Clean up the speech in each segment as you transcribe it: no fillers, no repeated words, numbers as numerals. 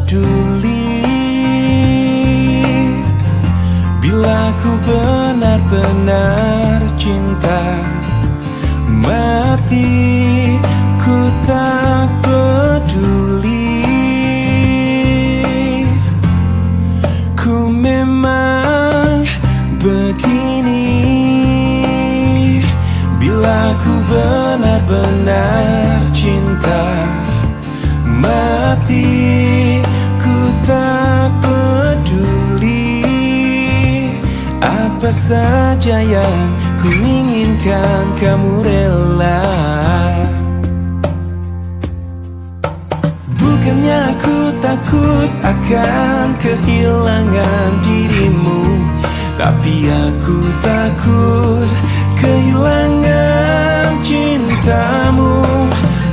peduli bila ku benar-benar cinta. Mati ku tak peduli. Ku memang begini bila ku benar-benar cinta. Mati ku tak peduli apa saja yang ku inginkan, kamu rela. Bukannya aku takut akan kehilangan dirimu, tapi aku takut kehilangan cintamu.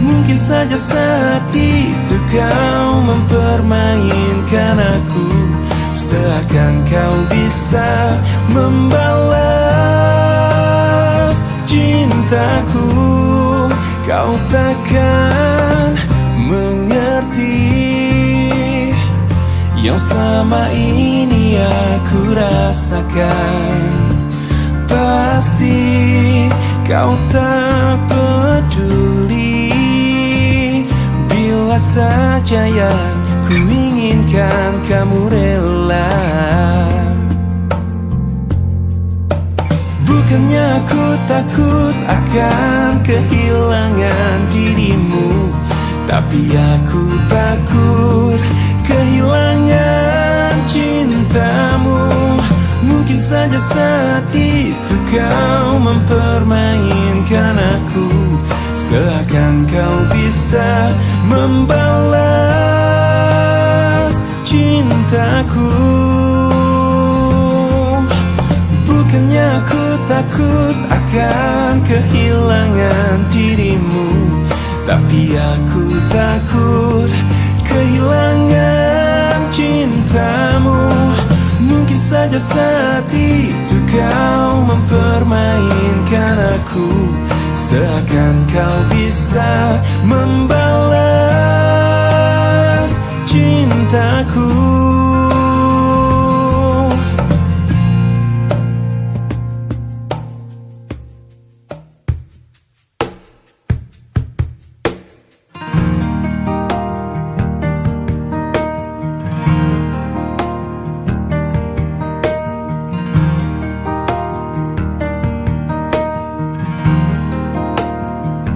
Mungkin saja saat itu kau mempermainkan aku, seakan kau bisa membalas cintaku. Kau takkan mengerti yang selama ini aku rasakan. Pasti kau tak peduli bila saja yang ku inginkan, kamu rela. Bukannya aku takut akan kehilangan dirimu, tapi aku takut kehilangan cintamu. Mungkin saja saat itu kau mempermainkan aku, seakan kau bisa membalas cintaku. Bukannya aku takut akan kehilangan dirimu, tapi aku takut kehilangan cintamu. Mungkin saja saat itu kau mempermainkan aku, seakan kau bisa membalas cintaku.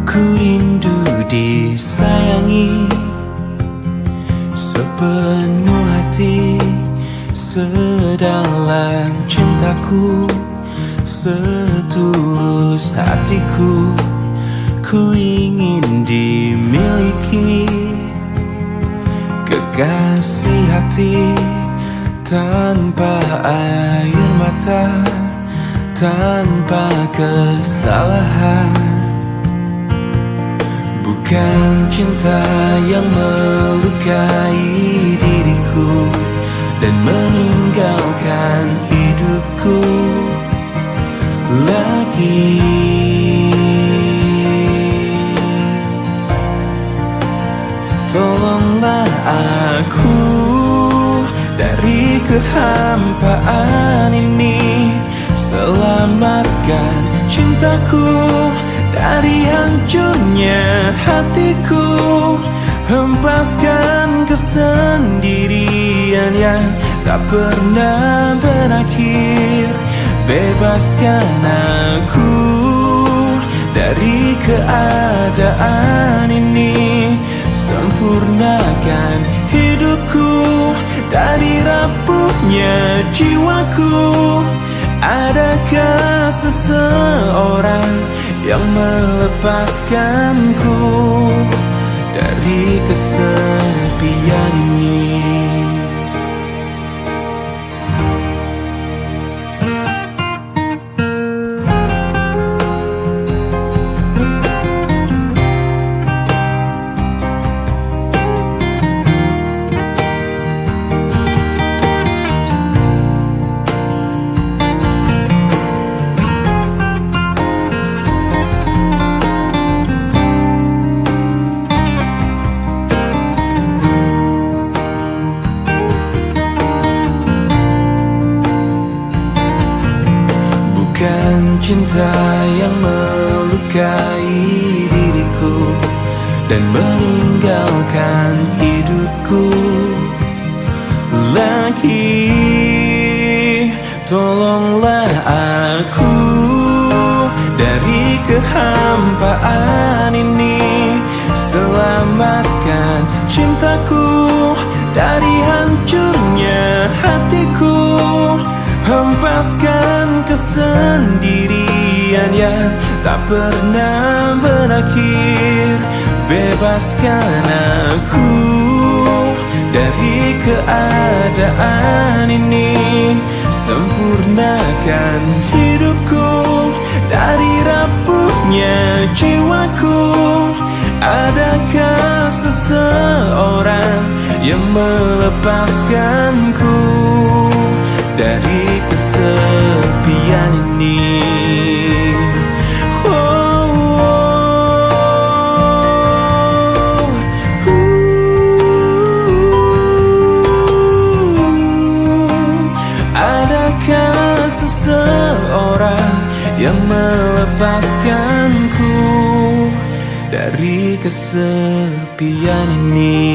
Ku rindu disayangi sepenuh hati, sedalam cintaku, setulus hatiku. Ku ingin dimiliki kekasih hati, tanpa air mata, tanpa kesalahan. Bukan cinta yang melukai diriku dan meninggalkan hidupku lagi. Tolonglah aku dari kehampaan ini, selamatkan cintaku dari hancurnya hatiku. Hempaskan kesendirian yang tak pernah berakhir. Bebaskan aku dari keadaan ini. Sempurnakan hidupku dari rapuhnya jiwaku. Adakah seseorang yang melepaskanku dari kesepian ini? cinta yang melukai diriku dan meninggalkan hidupku lagi. Tolonglah aku dari kehampaan ini, selamatkan cintaku dari hancurnya hatiku, hempaskan kesendirian yang tak pernah berakhir. Bebaskan aku dari keadaan ini, sempurnakan hidupku dari rapuhnya jiwaku. Adakah seseorang yang melepaskanku dari kesepian ini? Adakah seseorang yang melepaskanku dari kesepian ini?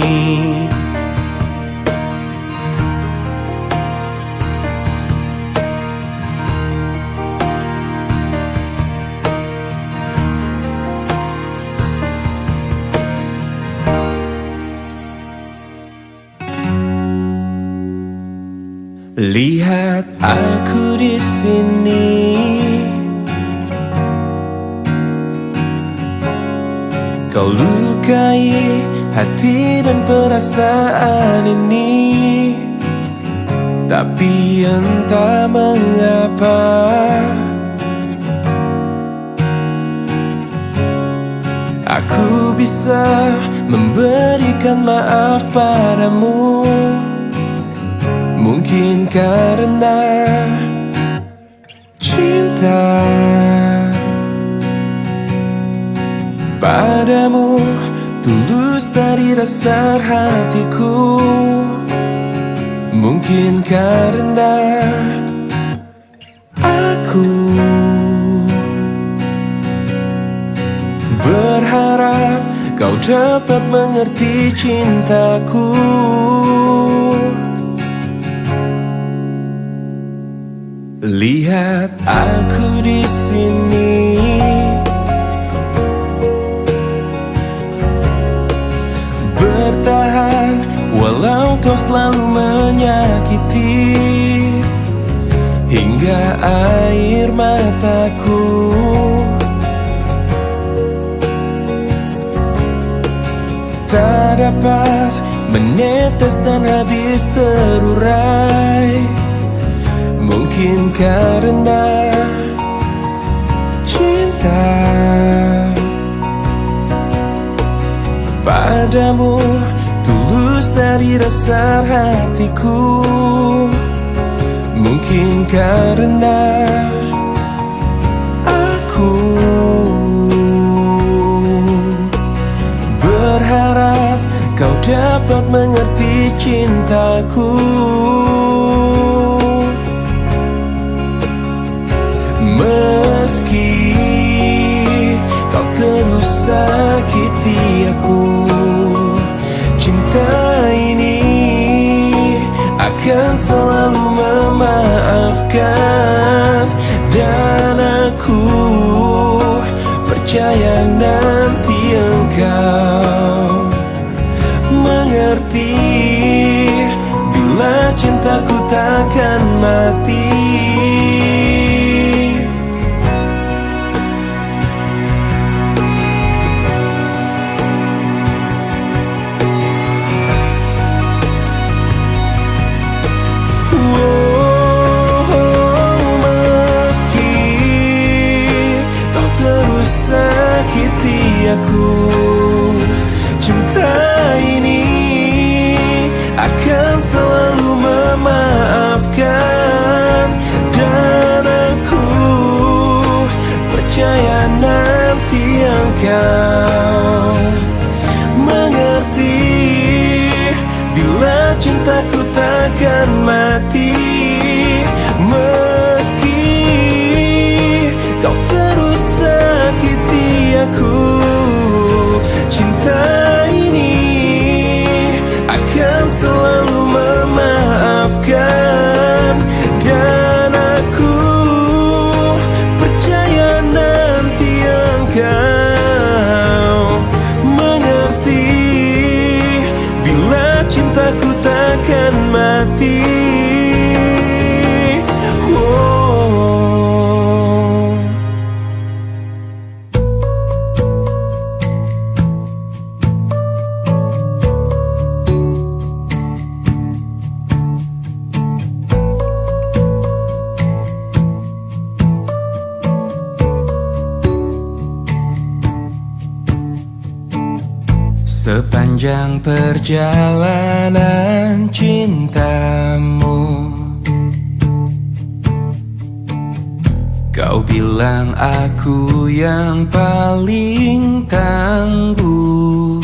Lihat aku di sini, kau lukai hati dan perasaan ini, tapi entah mengapa aku bisa memberikan maaf padamu. Mungkin karena cinta padamu tulus dari dasar hatiku. Mungkin karena aku berharap kau dapat mengerti cintaku. Lihat aku di sini, bertahan walau kau selalu menyakiti, hingga air mataku tak dapat menetes dan habis terurai. Mungkin karena cinta padamu tulus dari dasar hatiku. Mungkin karena aku berharap kau dapat mengerti cintaku. Meski kau terus sakiti aku, cinta ini akan selalu memaafkan. Dan aku percaya nanti engkau mengerti bila cintaku takkan mati. Sakiti aku, cinta ini akan selalu memaafkan. Sepanjang perjalanan cintamu, kau bilang aku yang paling tangguh.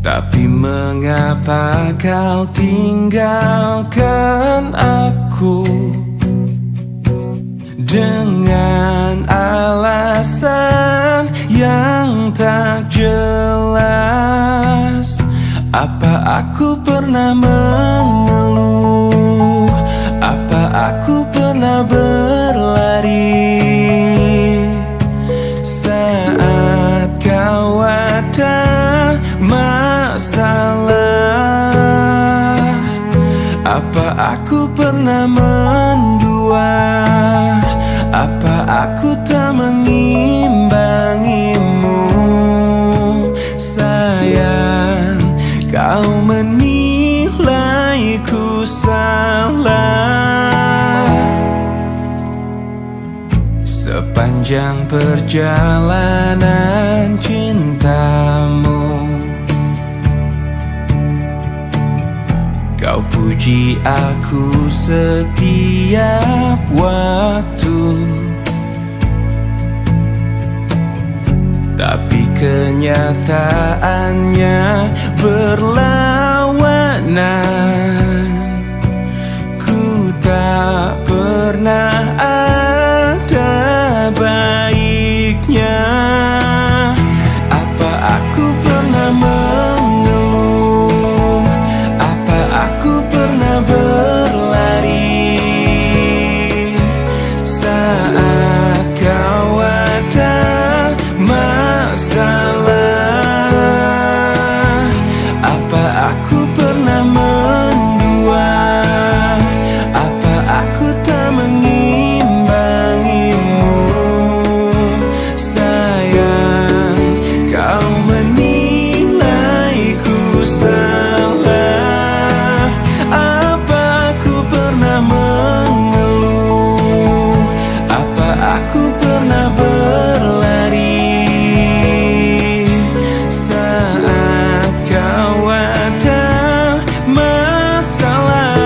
Tapi mengapa kau tinggalkan aku dengan alasan yang tak jelas? Apa aku pernah mengeluh? Apa aku pernah berlari saat kau ada masalah? Apa aku pernah mendua? Apa aku tak mengimbangimu? Sayang, kau menilaiku salah. Sepanjang perjalanan cintamu, kau puji aku setiap waktu. Tapi kenyataannya berlawanan. Ku tak pernah ada baiknya. Apa aku pernah mengeluh? Apa aku pernah berlari saat kau ada masalah? Apa aku pernah mendua? Apa aku tak mengimbangimu? Sayang, kau menilaiku salah. Apa aku pernah mengeluh? Apa aku pernah berlari saat kau ada masalah?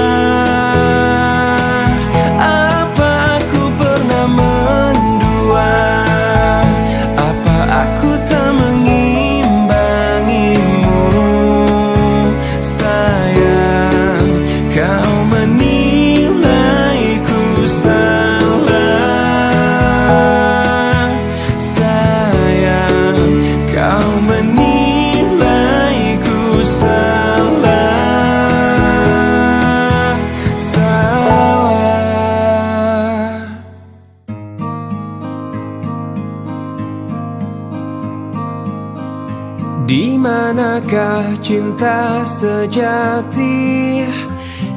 Apa aku pernah mendua? Apa aku tak mengimbangimu? Sayang, kau menilaiku salah. Sayang, kau menilaiku salah. Salah. Di manakah cinta sejati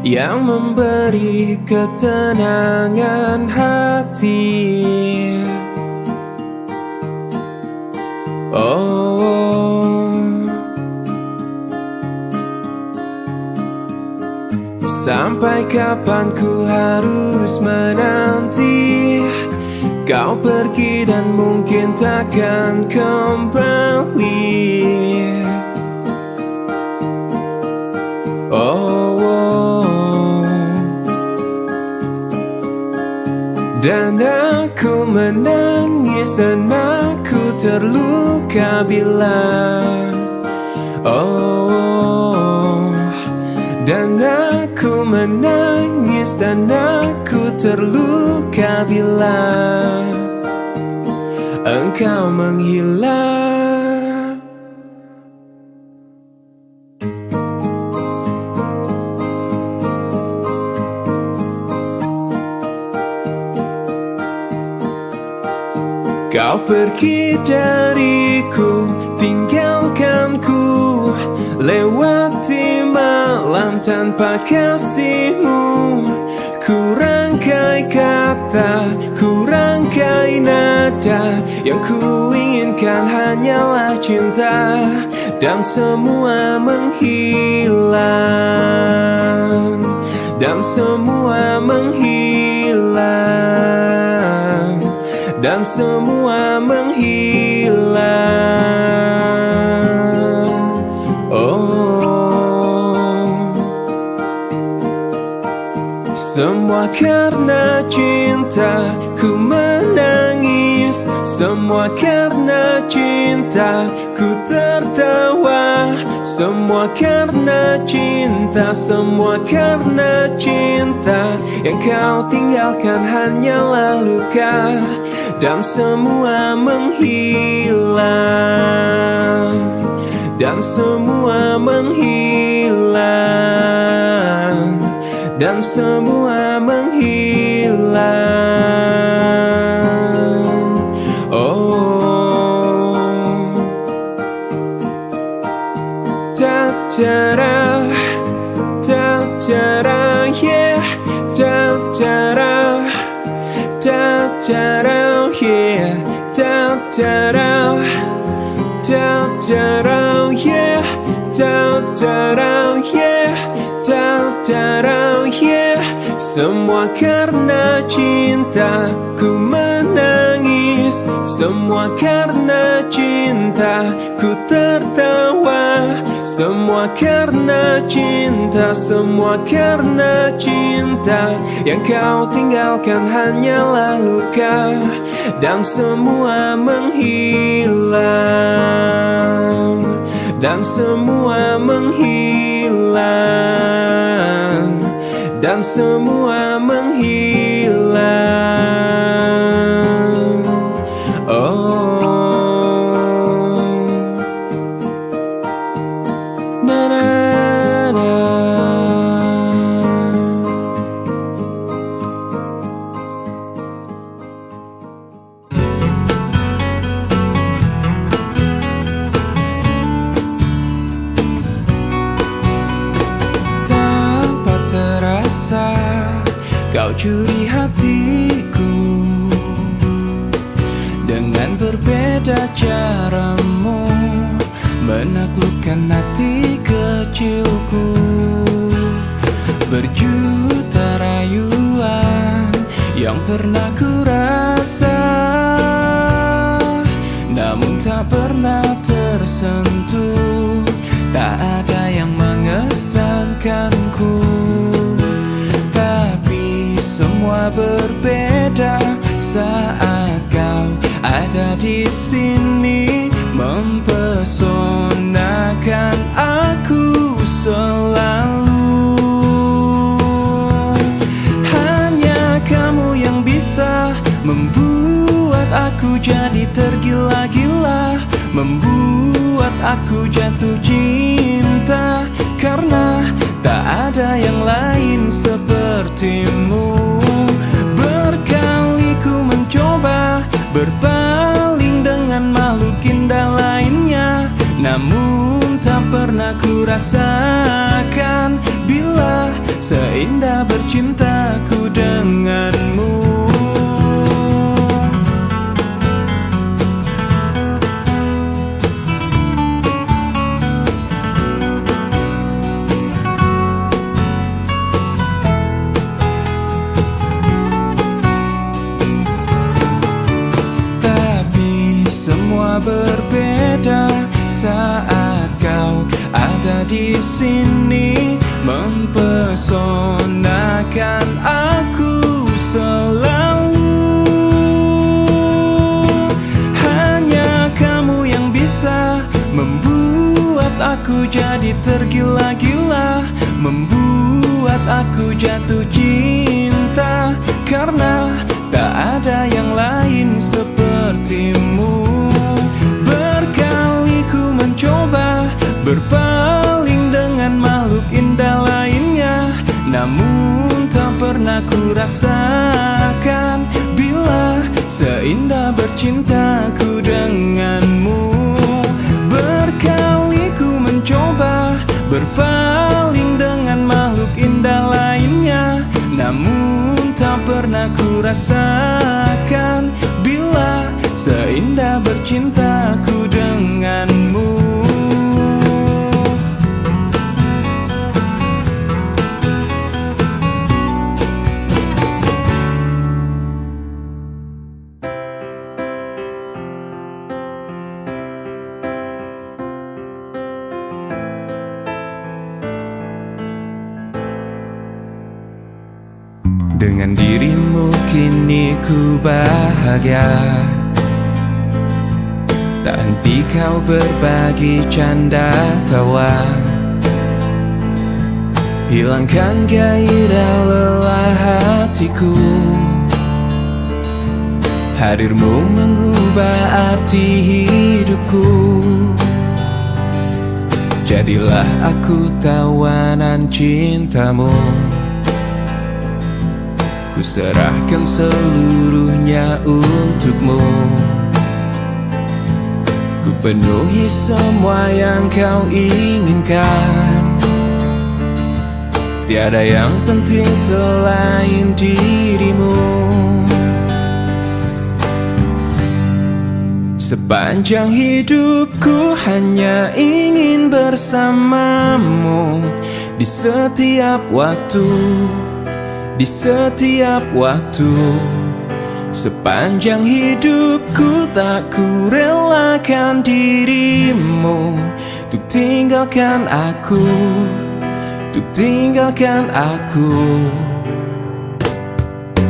yang memberi ketenangan hati? Oh, sampai kapan ku harus menanti kau pergi dan mungkin takkan kembali? Oh, dan aku menangis dan aku terluka bila dan aku menangis dan aku terluka bila engkau menghilang. Kau pergi dariku, tinggalkanku, lewati malam tanpa kasihmu. Ku rangkai kata, ku rangkai nada, yang ku inginkan hanyalah cinta, dan semua menghilang, dan semua menghilang. dan semua menghilang. Oh, semua karena cinta ku menangis, semua karena cinta ku tertawa, semua karena cinta, semua karena cinta. Yang kau tinggalkan hanyalah luka, dan semua menghilang, dan semua menghilang, dan semua menghilang. Oh, tak cara, tak cara, yeah, tak cara, tak cara, yeah, tak cara, tak cara, yeah, tak cara, yeah, tak cara, yeah. Semua karena cinta ku menangis, semua karena cinta ku tertawa, semua karena cinta, semua karena cinta. Yang kau tinggalkan hanyalah luka, dan semua menghilang, dan semua menghilang, dan semua menghilang. Oh, na na na. Tanpa terasa kau curi hatiku, dengan berbeda caramu menaklukkan hati kecilku. Berjuta rayuan yang pernah ku rasa, namun tak pernah tersentuh. Tak ada yang mengesankanku, tapi semua berbeda saat kau ada di sini, mempesonakan aku selalu. Hanya kamu yang bisa membuat aku jadi tergila-gila, membuat aku jatuh cinta, karena tak ada yang lain sepertimu. Berkali ku mencoba berpaling dengan makhluk indah lainnya, namun tak pernah ku rasakan bila seindah bercintaku denganmu. Semua berbeda saat kau ada di sini, mempesonakan aku selalu. Hanya kamu yang bisa membuat aku jadi tergila-gila, membuat aku jatuh cinta, karena tak ada yang lain sepertimu. Berkali ku mencoba berpaling dengan makhluk indah lainnya, namun tak pernah ku rasakan bila seindah bercintaku denganmu. Berkali ku mencoba berpaling dengan makhluk indah lainnya, namun tak pernah ku rasakan bila seindah bercintaku denganmu. Dengan dirimu kini ku bahagia. Tak henti kau berbagi canda tawa, hilangkan gairah lelah hatiku. Hadirmu mengubah arti hidupku. Jadilah aku tawanan cintamu. Ku serahkan seluruhnya untukmu. Ku penuhi semua yang kau inginkan. Tiada yang penting selain dirimu. Sepanjang hidupku hanya ingin bersamamu. Di setiap waktu, di setiap waktu. Sepanjang hidupku tak ku relakan dirimu untuk tinggalkan aku, untuk tinggalkan aku.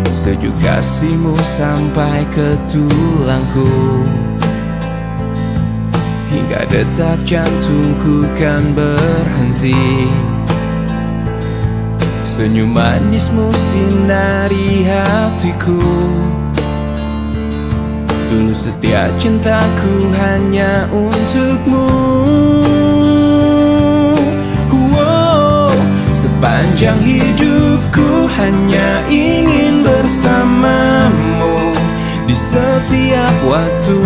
Sejuk kasihmu sampai ke tulangku, hingga detak jantungku kan berhenti. Senyum manismu sinari hatiku. Dulu setia cintaku hanya untukmu. Sepanjang hidupku hanya ingin bersamamu. Di setiap waktu,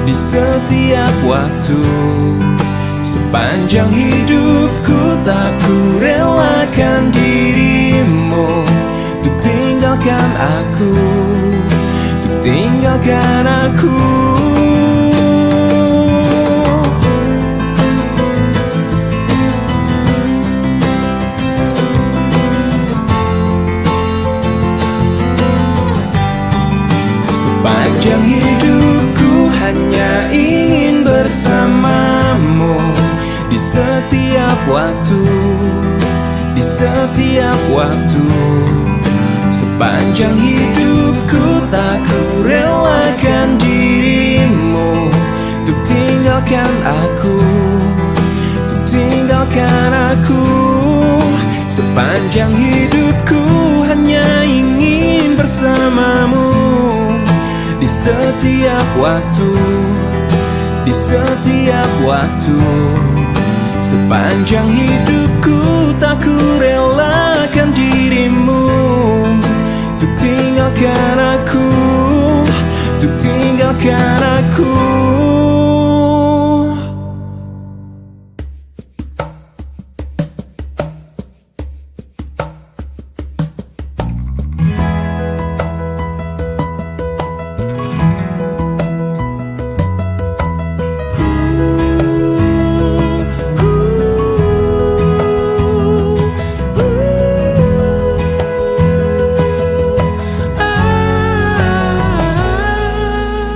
di setiap waktu. Sepanjang hidupku tak ku relakan dirimu untuk tinggalkan aku, untuk tinggalkan aku. Sepanjang hidupku hanya ingin bersamamu. Di setiap waktu, di setiap waktu. Sepanjang hidupku tak ku relakan dirimu untuk tinggalkan aku, untuk tinggalkan aku. Sepanjang hidupku hanya ingin bersamamu. Di setiap waktu, di setiap waktu. Sepanjang hidupku tak ku relakan dirimu untuk tinggalkan aku, untuk tinggalkan aku.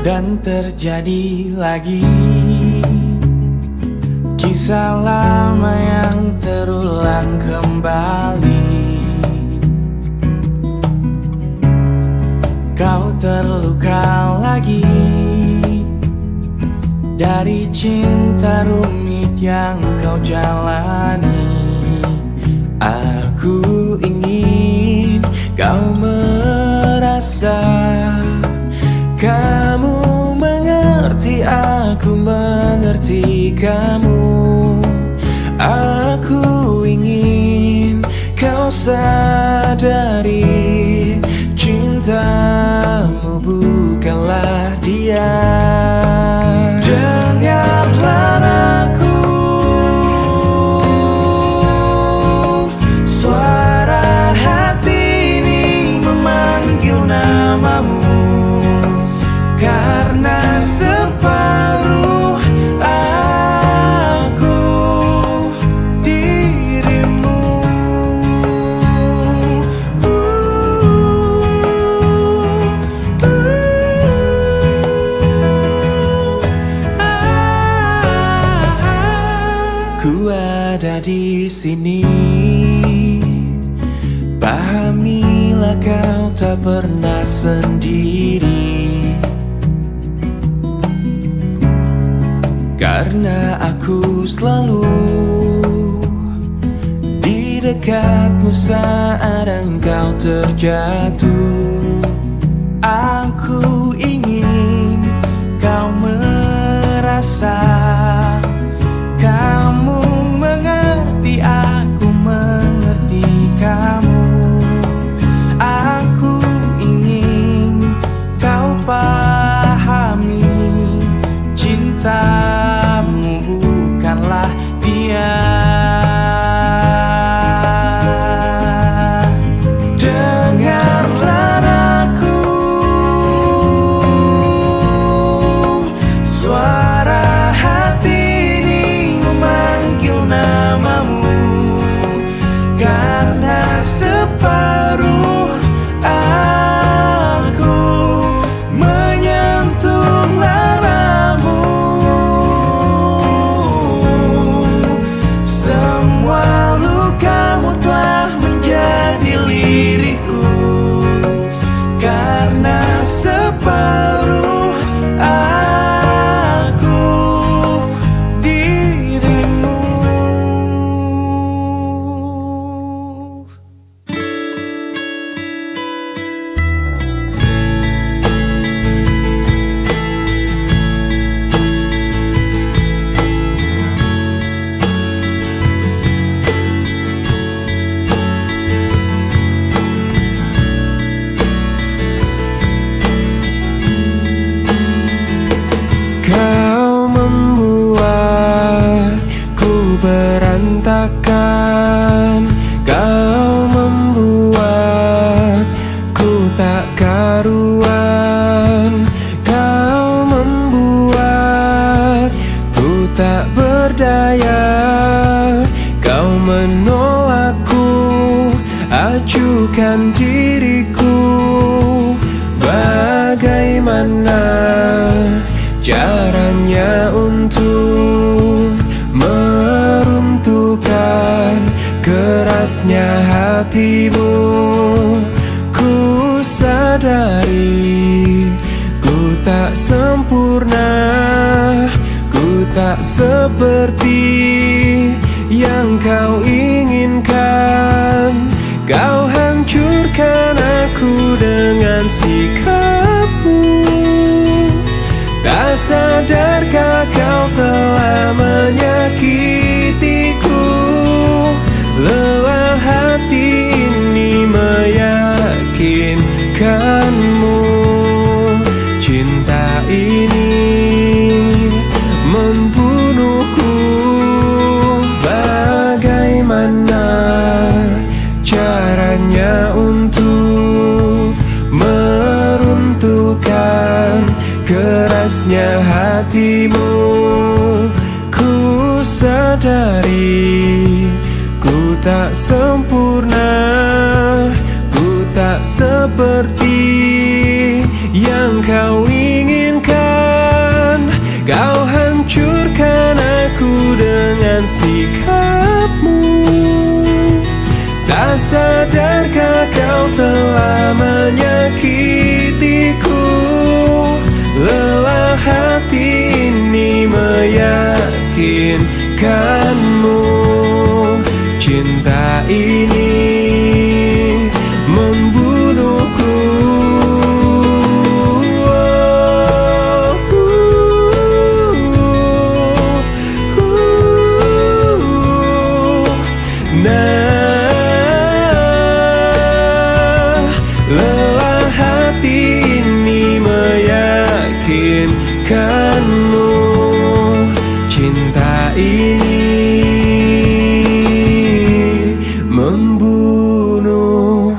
Dan terjadi lagi kisah lama yang terulang kembali. Kau terluka lagi dari cinta rumit yang kau jalani. Aku ingin kau merasa kamu mengerti, aku mengerti kamu. Aku ingin kau sadari cintamu bukanlah dia. Dengarlah aku, suara hati ini memanggil namamu. Karena separuh aku dirimu. Ku ada di sini, pahamilah kau tak pernah sendiri, karena aku selalu di dekatmu saat engkau terjatuh. Aku ingin kau merasa, kamu mengerti, aku mengerti kamu. Aku ingin kau pahami, cintamu bukanlah dia. Dengarlah aku, suara hati ini memanggil namamu, karena separuh aku menyentuh laramu. Semua lukamu telah menjadi lirikku, karena separuh aku dirimu. Kau membuatku berantakan, kau membuatku tak karuan, kau membuatku tak berdaya, kau menolakku, acuhkan diriku. Bagaimana caranya untuk meruntuhkan kerasnya hatimu? Ku sadari ku tak sempurna, ku tak seperti yang kau inginkan. Kau hancurkan aku dengan sikapmu. Tak sadarkah kau telah menyakitiku? Lelah hati ini meyakinkanmu. Cinta ini membunuhku. Bagaimana caranya untuk meruntuhkan kerasnya hatimu? Ku sadari ku tak sempurna, ku tak seperti yang kau inginkan. Kau hancurkan aku dengan sikapmu. Tak sadarkah kau telah menyakitiku? Lelah hati ini meyakinkanmu. Cinta ini membunuhku. Lelah hati ini meyakinkanmu. Cinta ini membunuhku.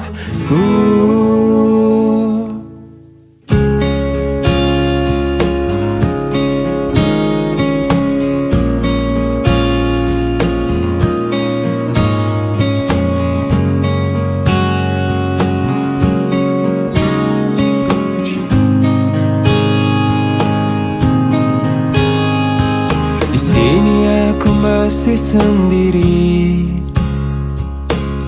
Di sini aku masih sendiri,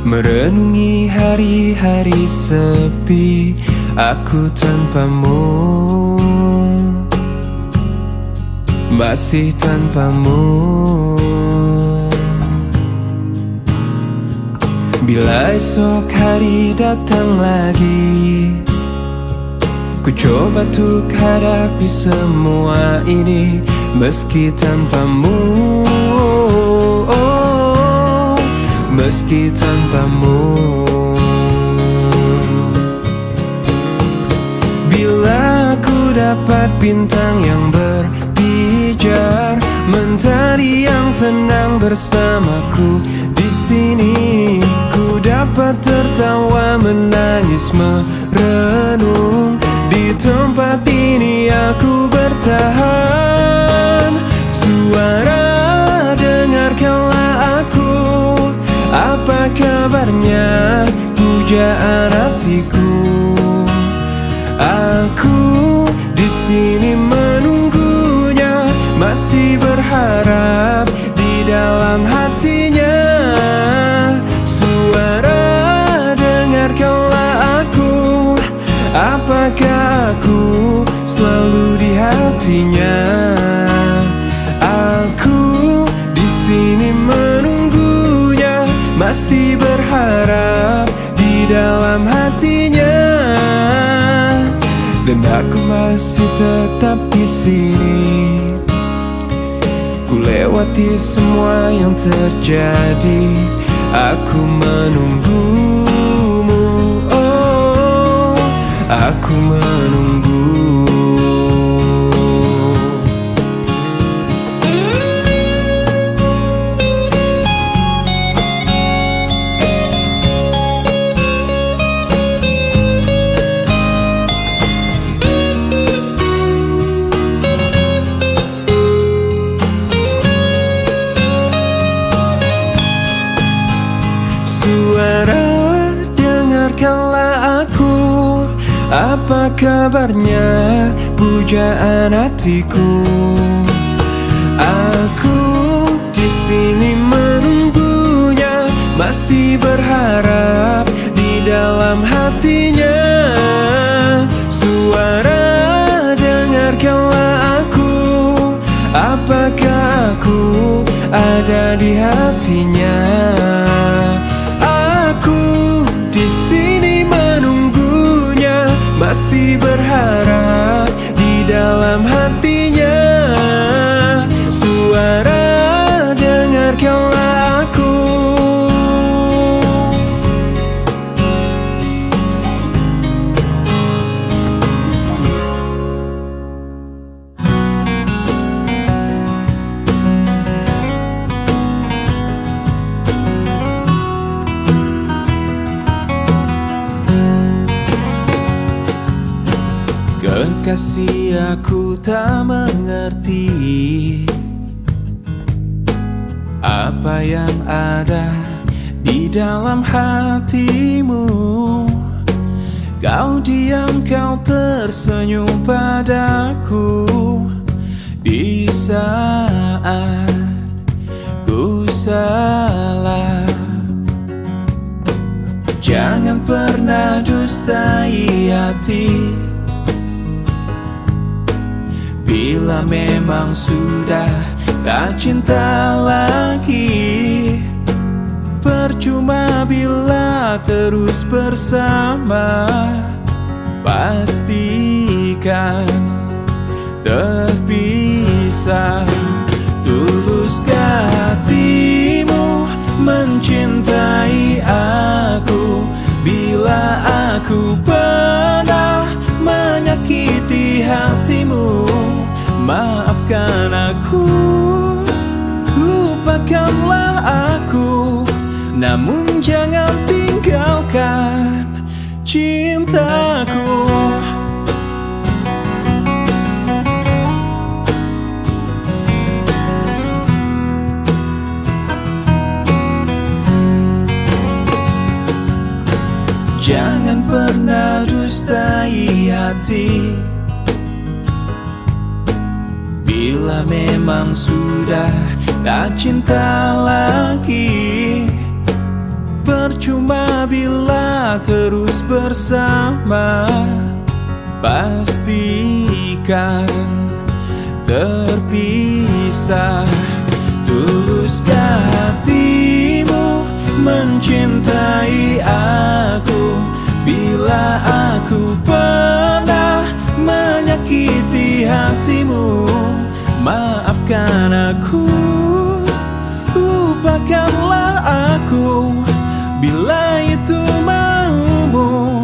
Merenungi hari-hari sepi aku tanpamu, masih tanpamu. Bila esok hari datang lagi, ku coba untuk hadapi semua ini meski tanpamu, meski tanpamu. Bila ku dapat bintang yang berpijar, mentari yang tenang bersamaku di sini, ku dapat tertawa, menangis, merenung. Di tempat ini aku bertahan. Suara, dengarkanlah aku. Apa kabarnya, pujaan hatiku? Aku di sini menunggunya, masih berharap di dalam hatinya. Suara, dengarkanlah aku. Apakah aku selalu di hatinya? Aku di sini menunggunya, masih berharap di dalam hatinya. Dan aku masih tetap di sini. Ku lewati semua yang terjadi, aku menunggumu. Oh, aku menunggu. Suara, dengarkanlah aku. Apa kabarnya, pujaan hatiku? Aku di sini menunggunya, masih berharap di dalam hatinya. Suara, dengarkanlah aku. Apakah aku ada di hatinya? Aku di sini menunggunya, masih berharap di dalam hatinya. Suara, dengarkanlah aku. Kekasih, aku tak mengerti apa yang ada di dalam hatimu. Kau diam, kau tersenyum padaku di saat ku salah. Jangan pernah dustai hati. Bila memang sudah tak cinta lagi, percuma bila terus bersama. Pastikan terpisah. Tuluskah hatimu mencintai aku? Bila aku pernah menyakiti hatimu, maafkan aku, lupakanlah aku. Namun jangan tinggalkan cintaku. Jangan pernah dustai hati. Bila memang sudah tak cinta lagi, percuma bila terus bersama. Pastikan terpisah. Tuluskah hatimu mencintai aku? Bila aku pernah menyakiti hatimu, maafkan aku, lupakanlah aku bila itu maumu.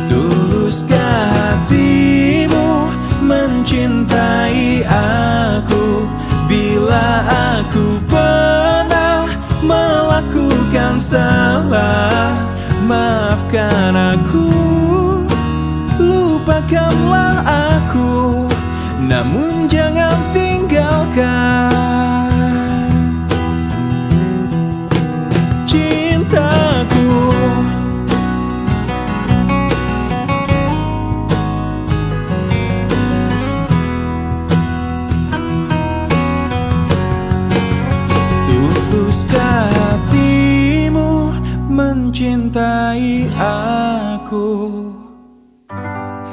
Tuluskah hatimu mencintai aku? Bila aku pernah melakukan salah, maafkan aku, lupakanlah aku, namun jangan tinggalkan cintaku. Tuluskah hatimu mencintai aku?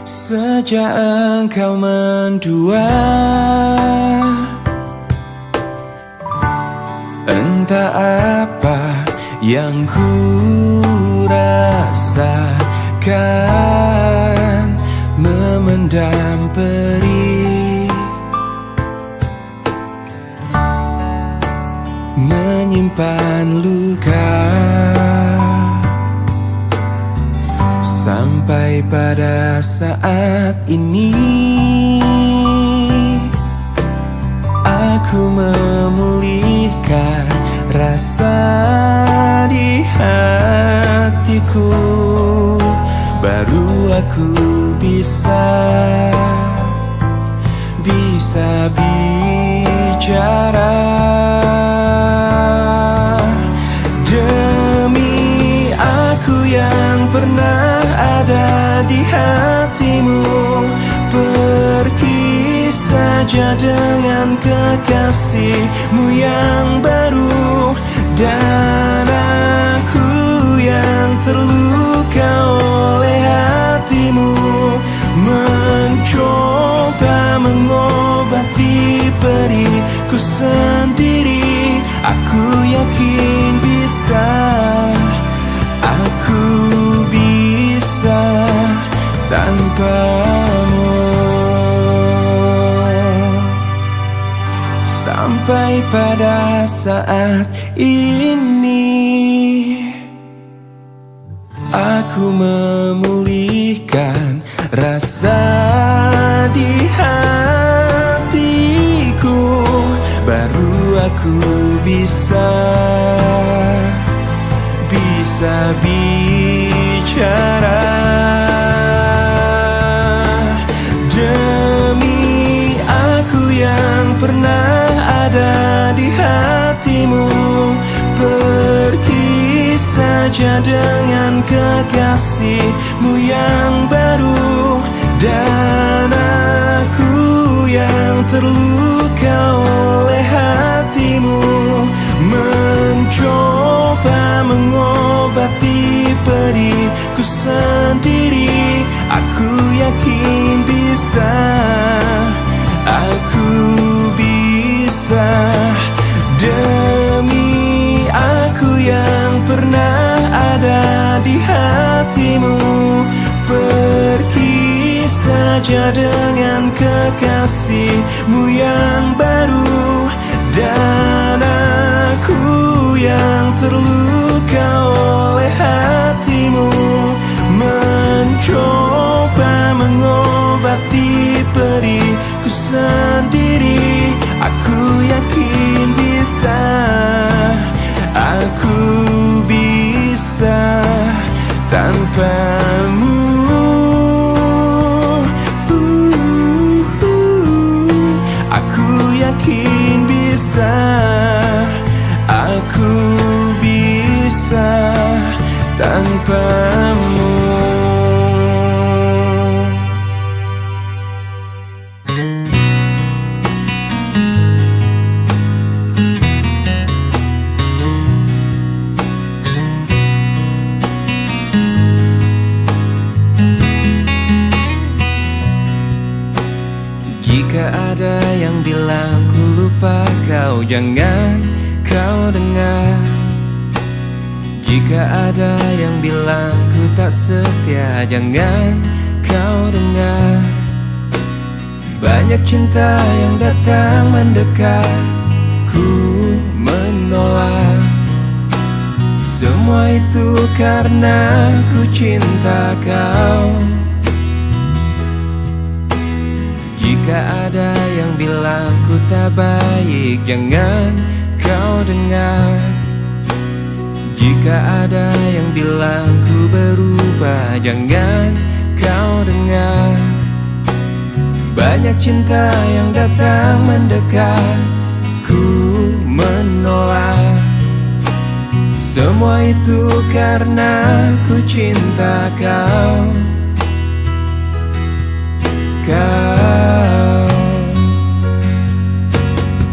Sejak engkau mendua, entah apa yang ku rasakan, memendam perih, menyimpan luka, sampai pada saat ini aku memulihkan rasa di hatiku. Baru aku bisa bicara. Demi aku yang pernah ada di hatimu, pergi saja dengan kekasihmu yang baru. Dan aku yang terluka oleh hatimu, mencoba mengobati perihku sendiri. Aku yakin bisa, aku bisa tanpamu. Sampai pada saat ini aku memulihkan rasa di hatiku. Baru aku bisa bicara. Demi aku yang pernah ada di hatimu, pergi saja dengan kekasihmu yang baru. Dan aku yang terluka oleh hatimu, mencoba mengobati perihku sendiri. Aku yakin bisa, aku bisa. Demi aku yang pernah ada di hatimu, pergi saja dengan kekasihmu yang baru. Dan aku yang terluka oleh hatimu, mencoba mengobati perihku sendiri. Aku yakin bisa, aku bisa tanpamu. Aku yakin bisa, aku bisa tanpamu. kau, jangan kau dengar. Jika ada yang bilang ku tak setia, jangan kau dengar. Banyak cinta yang datang mendekat, ku menolak. Semua itu karena ku cinta kau. Jika ada yang bilang ku tak baik, jangan kau dengar. Jika ada yang bilang ku berubah, jangan kau dengar. Banyak cinta yang datang mendekat, ku menolak. Semua itu karena ku cinta kau.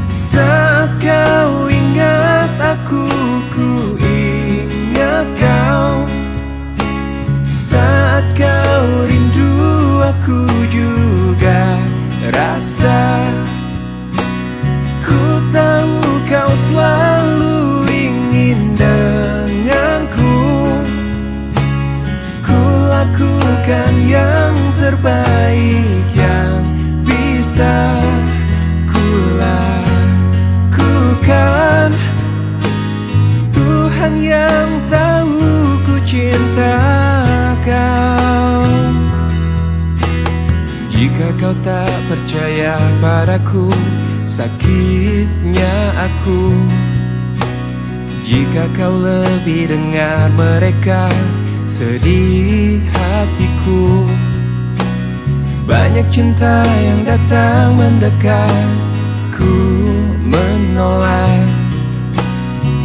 Saat kau ingat aku, ku ingat kau. Saat kau rindu, aku juga rasa. Ku tahu kau selalu ingin denganku. Ku lakukan yang terbaik yang bisa ku lakukan. Tuhan yang tahu ku cinta kau. Jika kau tak percaya padaku, sakitnya aku. Jika kau lebih dengar mereka, sedih hatiku. Banyak cinta yang datang mendekat, ku menolak.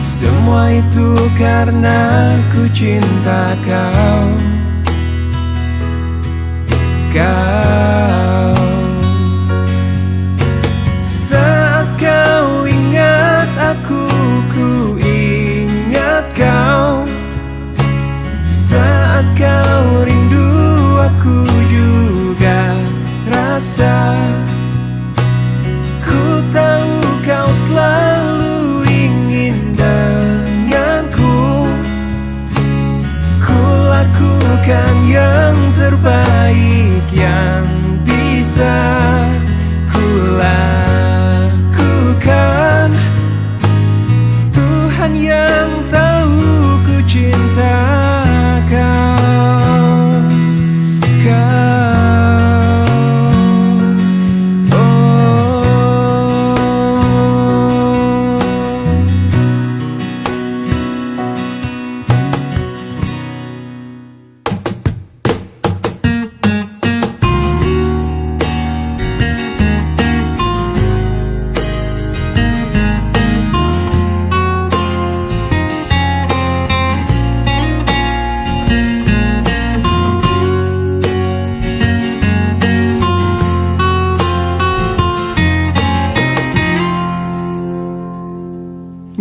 Semua itu karena ku cinta kau. Saat kau ingat aku, ku ingat kau. Saat kau rindu, aku juga rasa. Ku tahu kau selalu ingin denganku. Ku lakukan yang terbaik yang bisa ku lakukan. Tuhan yang tahu ku cinta kau.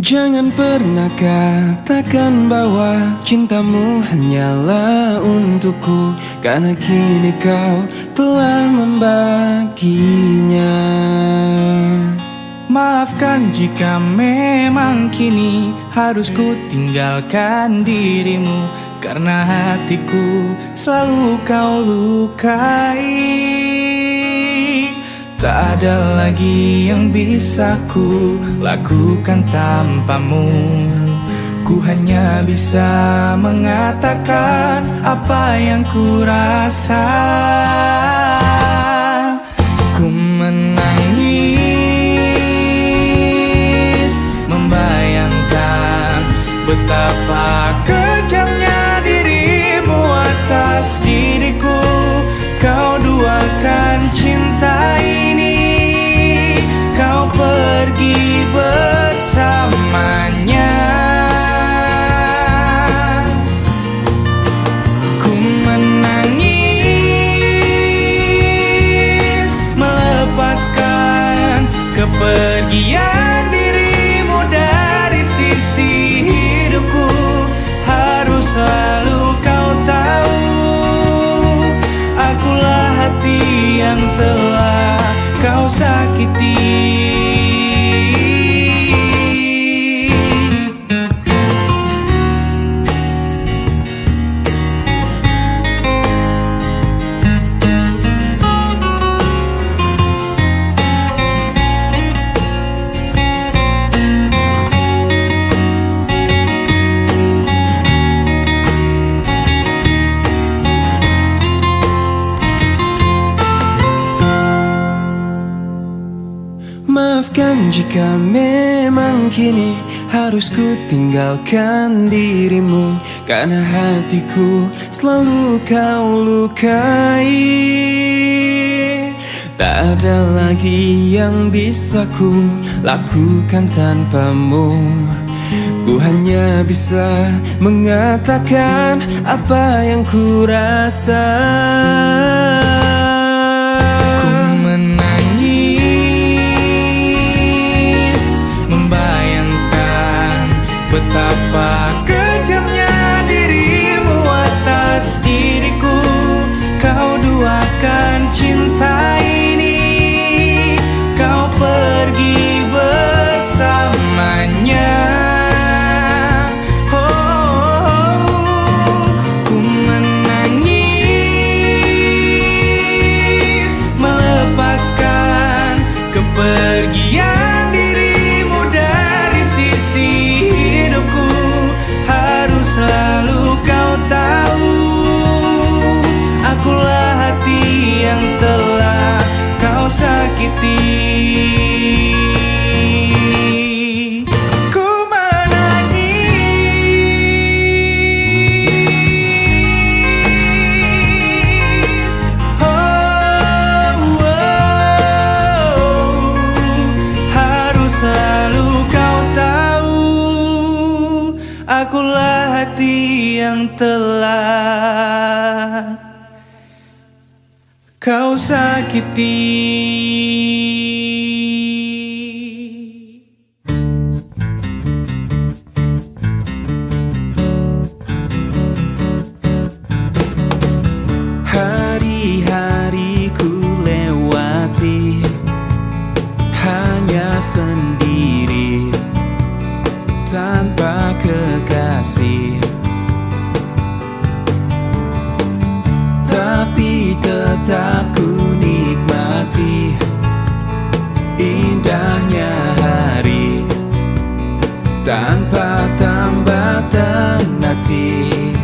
Jangan pernah katakan bahwa cintamu hanyalah untukku, karena kini kau telah membaginya. Maafkan jika memang kini harus ku tinggalkan dirimu, karena hatiku selalu kau lukai. Tak ada lagi yang bisa ku lakukan tanpamu. Ku hanya bisa mengatakan apa yang ku rasa. Ku menangis, membayangkan betapa kejamnya dirimu atas diriku. Kau duakan cinta ini, kau pergi bersamanya. Ku menangis, melepaskan kepergian dirimu dari sisi hidupku. Harus selalu kau tahu, akulah hati yang telah kau sakiti. Jika memang kini harus ku tinggalkan dirimu, karena hatiku selalu kau lukai. Tak ada lagi yang bisa ku lakukan tanpamu. Ku hanya bisa mengatakan apa yang ku rasa. Ku menangis membayangkan betapa kejamnya dirimu atas diriku. Kau duakan cinta ini, kau pergi bersamanya. Ku menangis melepaskan kepergian dirimu dari sisi hidupku. Harus selalu kau tahu, akulah hati yang telah kau sakiti. Ku menangis, harus selalu kau tahu, akulah hati yang telah kau sakiti. Hari-hari ku lewati hanya sendiri, tanpa kekasih. Tapi tetap ku nikmati indahnya hari, tanpa tambatan hati.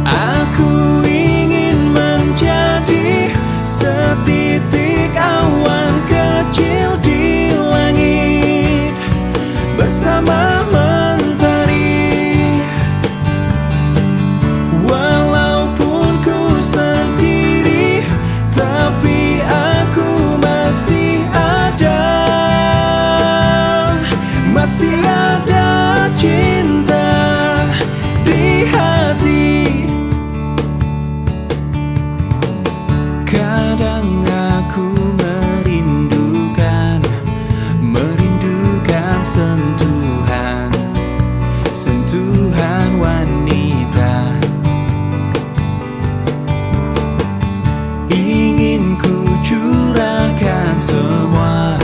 Aku ingin menjadi setitik awan kecil di langit, bersama mentari. Walaupun ku sendiri, tapi aku masih ada. Masih ada cinta di hati. Kadang aku merindukan sentuhan wanita. Ingin ku curahkan semua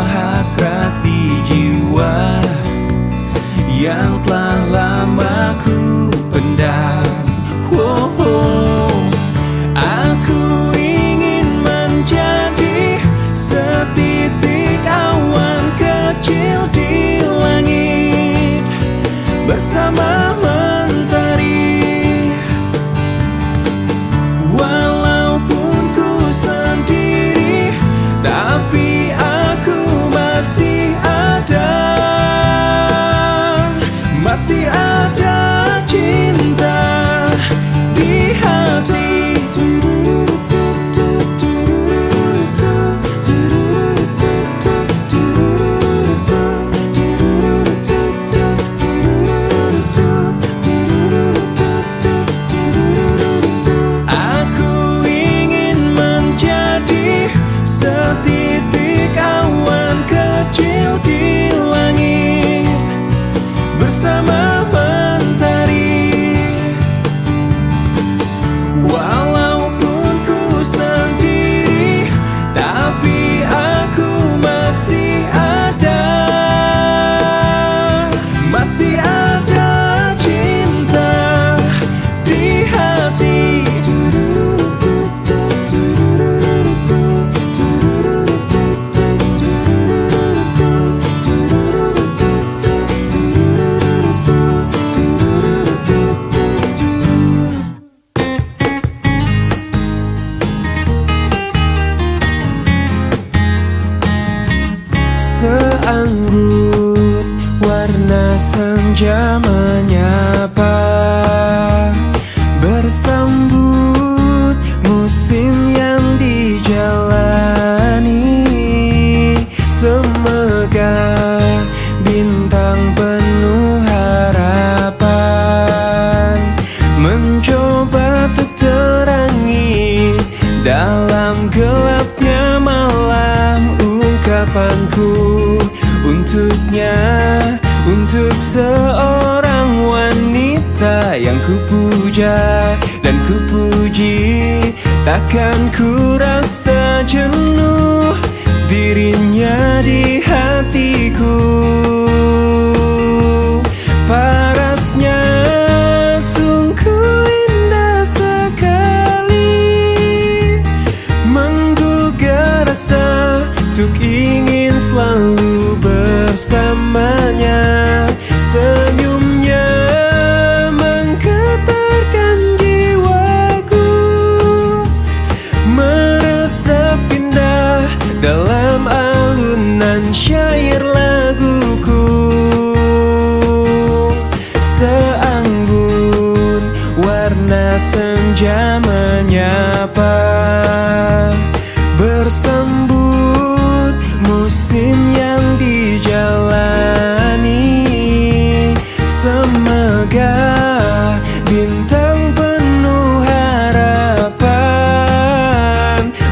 hasrat di jiwa yang telah lama ku pendam. Aku ingin menjadi setitik awan kecil di langit, bersama mentari. Walaupun ku sendiri, tapi aku masih ada. Masih ada Seanggun warna senja menyapa, bersambut musim yang dijalani. Semegah bintang penuh harapan mencoba terterangi dalam gelapnya malam. Ungkapanku untuknya, untuk seorang wanita yang kupuja dan kupuji. Takkan ku rasa jenuh dirinya di hatiku. Parasnya sungguh indah sekali, menggugah rasa untuk ingin selalu bersamanya. Senyumnya menggetarkan jiwaku, meresap indah dalam alunan syair laguku. Seanggun warna senja menyapa, bersambut musim yang dijalani. Semegah bintang penuh harapan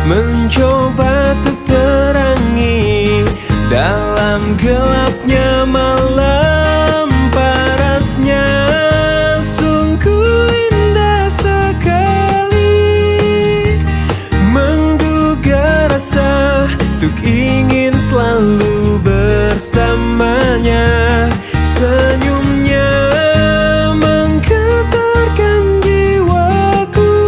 mencoba terterangi dalam gelapnya malam. Parasnya sungguh indah sekali, menggugah rasa untuk ingin selalu bersamanya. Senyumnya menggetarkan jiwaku,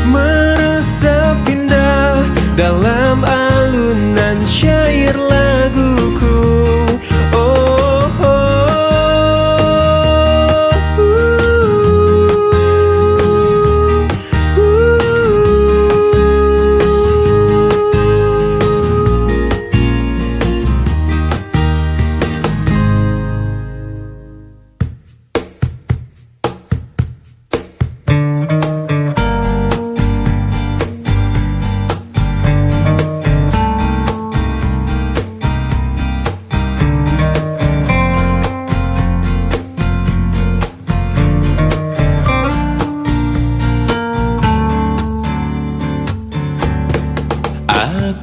meresap indah dalam alunan syair laguku. Oh, oh,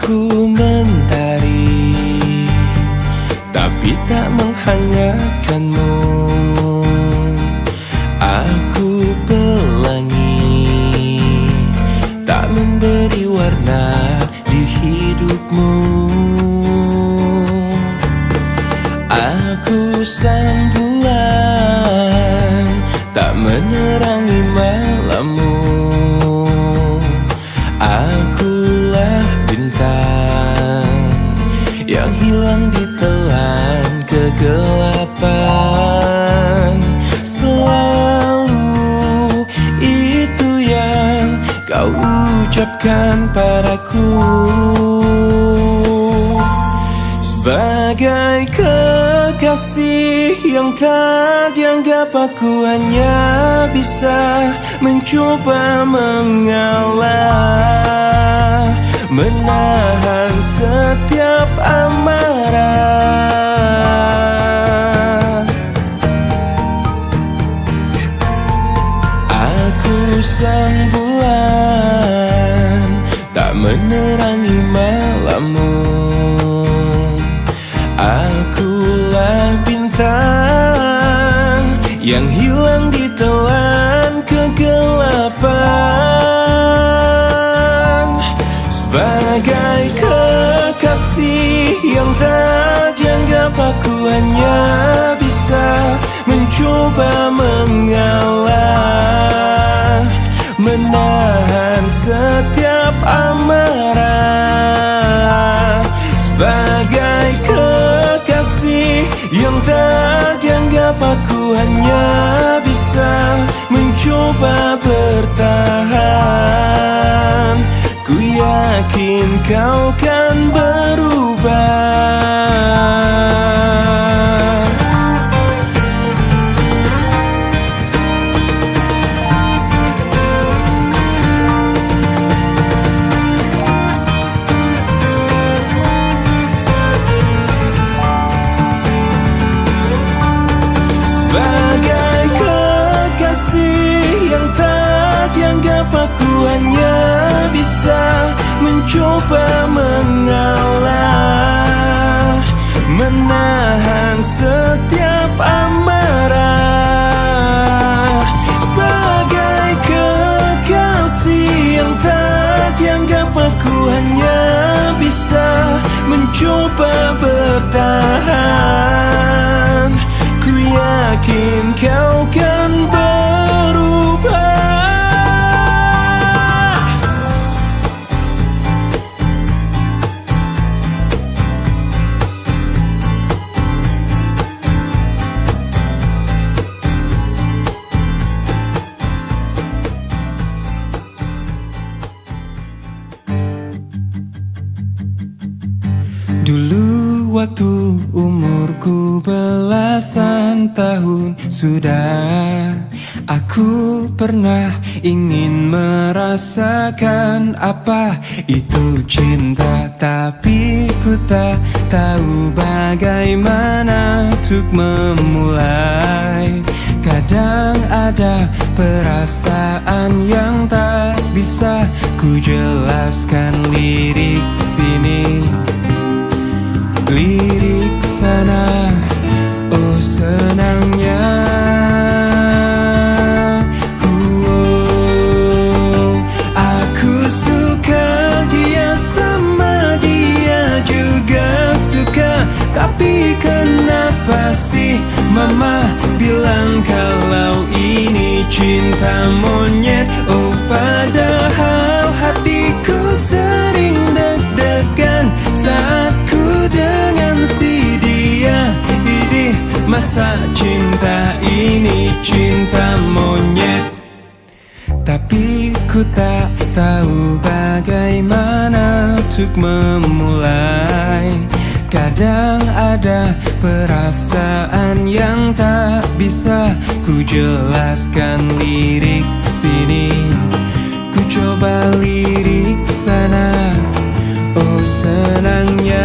aku mentari tapi tak menghangatkanmu. Aku pelangi tak memberi warna di hidupmu. Aku sang bulan tak menerangi malammu. Akulah bintang yang hilang ditelan kegelapan. Selalu itu yang kau ucapkan padaku, sebagai kekasih yang tak dianggap. Aku hanya bisa mencoba mengalah, menahan setiap amarah. Aku sang bulan tak menerangi malammu. Akulah bintang yang hilang ditelan kegelapan, sebagai kekasih yang tak dianggap. Aku hanya bisa mencoba mengalah, menahan setiap amarah. Sebagai kekasih yang tak dianggap. Aku hanya bisa mencoba bertahan. Ku yakin kau kan berubah. coba mengalah, menahan setiap amarah. Sebagai kekasih yang tak dianggap, aku hanya bisa mencoba bertahan. Ku yakin kau kan berubah. Dulu waktu umurku belasan tahun sudah, aku pernah ingin merasakan apa itu cinta. Tapi ku tak tahu bagaimana untuk memulai. Kadang ada perasaan yang tak bisa ku jelaskan. Lirik sini, lirik sana, oh senangnya. Aku suka dia, sama dia juga suka. Tapi kenapa sih mama bilang kalau ini cinta monyet? Oh padahal hatiku sering deg-degan saat ku dengan si dia. Idih, masa cinta ini cinta monyet? Tapi ku tak tahu bagaimana untuk memulai. Kadang ada perasaan yang tak bisa ku jelaskan. Lirik sini, ku coba lirik sana, oh senangnya.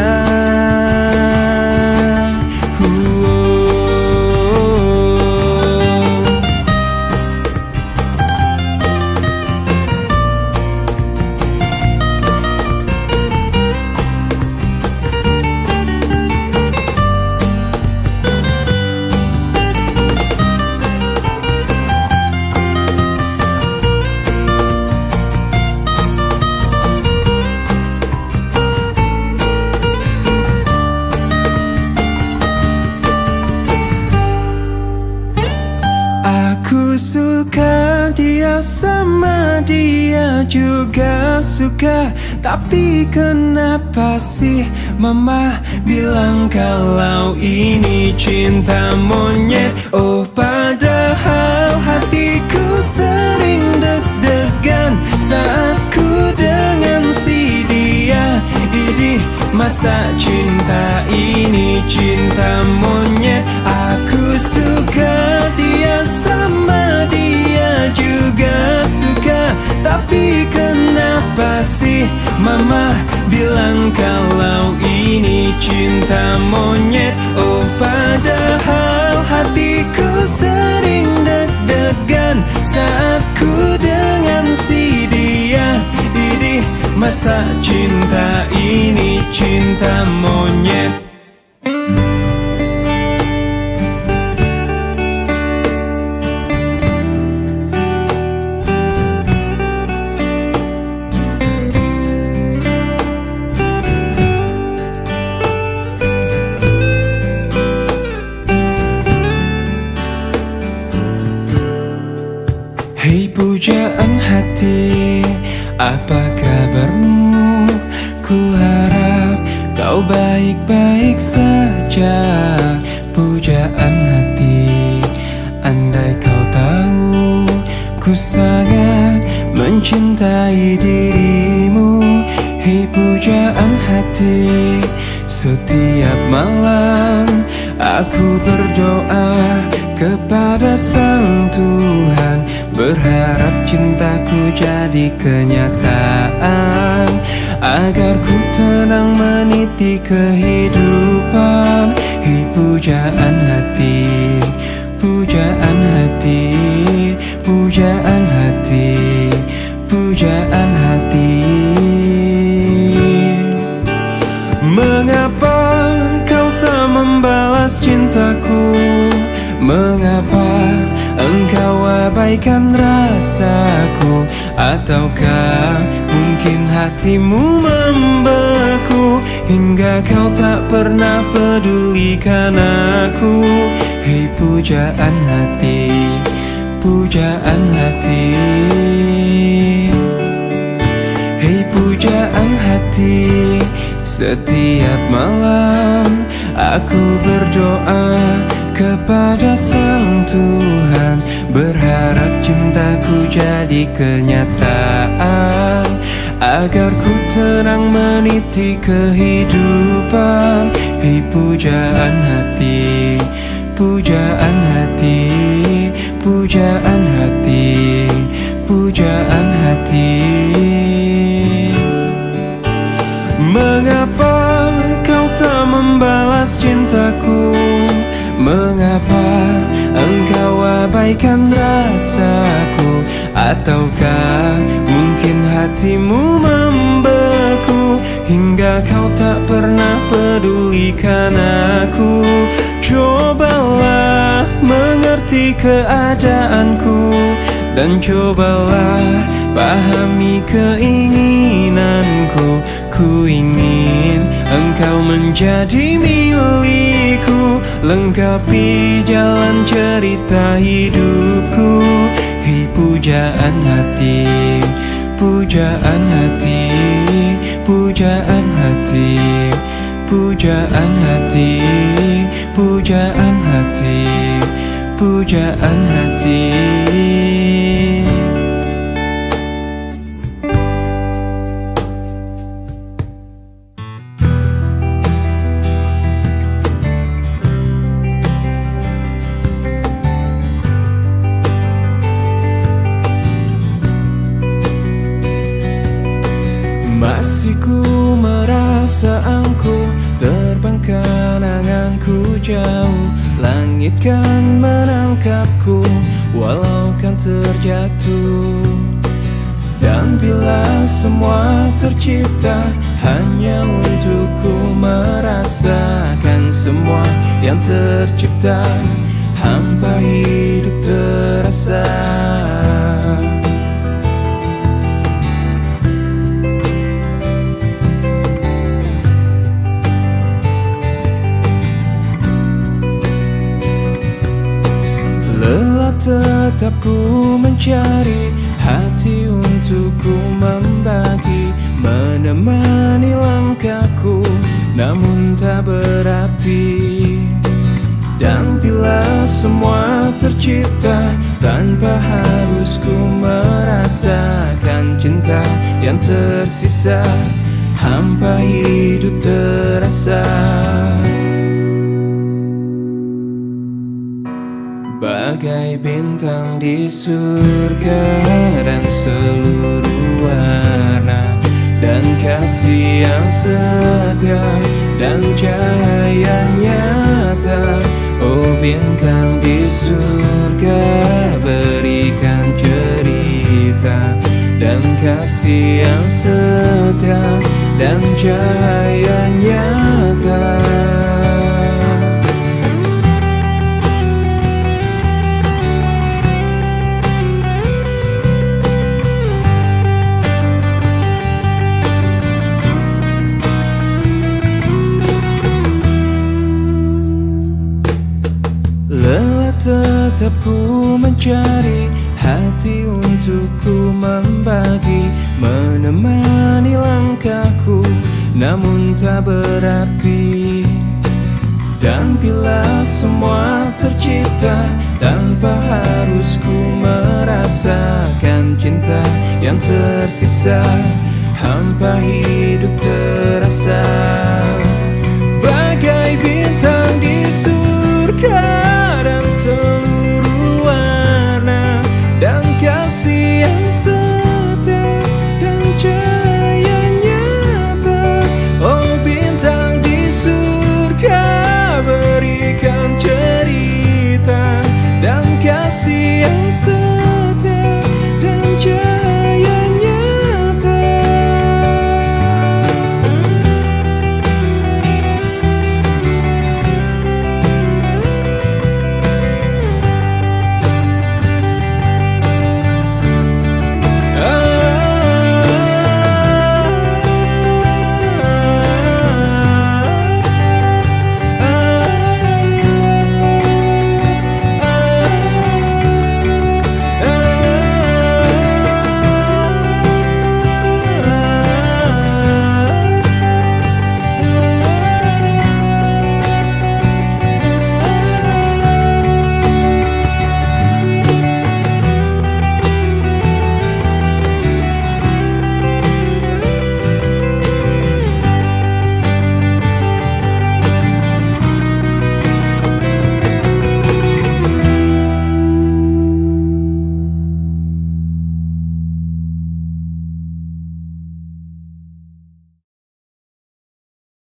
Aku suka dia, sama dia juga suka. Tapi kenapa sih mama bilang kalau ini cinta monyet? Oh padahal hatiku sering deg-degan saat ku dengan si dia. Idih, masa cinta ini cinta monyet? Aku suka dia, sama dia juga suka. Tapi kenapa sih mama bilang kalau ini cinta monyet? Oh padahal hatiku sering deg-degan saat ku dengan si dia. Idih, masa cinta ini cinta monyet? Hei pujaan hati, apa kabarmu? Ku harap kau baik-baik saja. Pujaan hati, andai kau tahu ku sangat mencintai dirimu. Hei pujaan hati, setiap malam aku berdoa kepada Sang Tuhan, berharap cintaku jadi kenyataan, agar ku tenang meniti kehidupan. Hei pujaan hati, pujaan hati, pujaan hati, pujaan hati. cintaku? Mengapa engkau abaikan rasaku? Ataukah mungkin hatimu membeku hingga kau tak pernah pedulikan aku? Hei pujaan hati, pujaan hati, hei pujaan hati. Setiap malam aku berdoa kepada Sang Tuhan, berharap cintaku jadi kenyataan, agar ku tenang meniti kehidupan. Hei pujaan hati, pujaan hati, pujaan hati, pujaan hati. Mengapa kau tak membalas cintaku? Mengapa engkau abaikan rasaku? Ataukah mungkin hatimu membeku hingga kau tak pernah pedulikan aku? Cobalah mengerti keadaanku dan cobalah pahami keinginanku. Ku ingin engkau menjadi milikku, lengkapi jalan cerita hidupku. Hei pujaan hati, pujaan hati, pujaan hati, pujaan hati, pujaan hati, pujaan hati. Masih ku merasa angkuh, terbangkan anganku jauh. Langit kan menangkapku, walau kan terjatuh. Dan bila semua tercipta hanya untukku merasakan semua yang tercipta, hampa hidup terasa. Lelah tetap ku mencari hati untuk ku membagi, menemani langkahku, namun tak berarti. Dan bila semua tercipta tanpa harus ku merasakan cinta yang tersisa, hampa hidup terasa. Bagai bintang di surga dan seluruh warna dan kasih yang setia dan cahaya nyata. Oh bintang di surga, berikan cerita dan kasih yang setia dan cahaya nyata. Lelah tetap ku mencari hati untuk ku membagi, menemani langkahku, namun tak berarti. Dan bila semua tercipta tanpa harus ku merasakan cinta yang tersisa, hampa hidup terasa.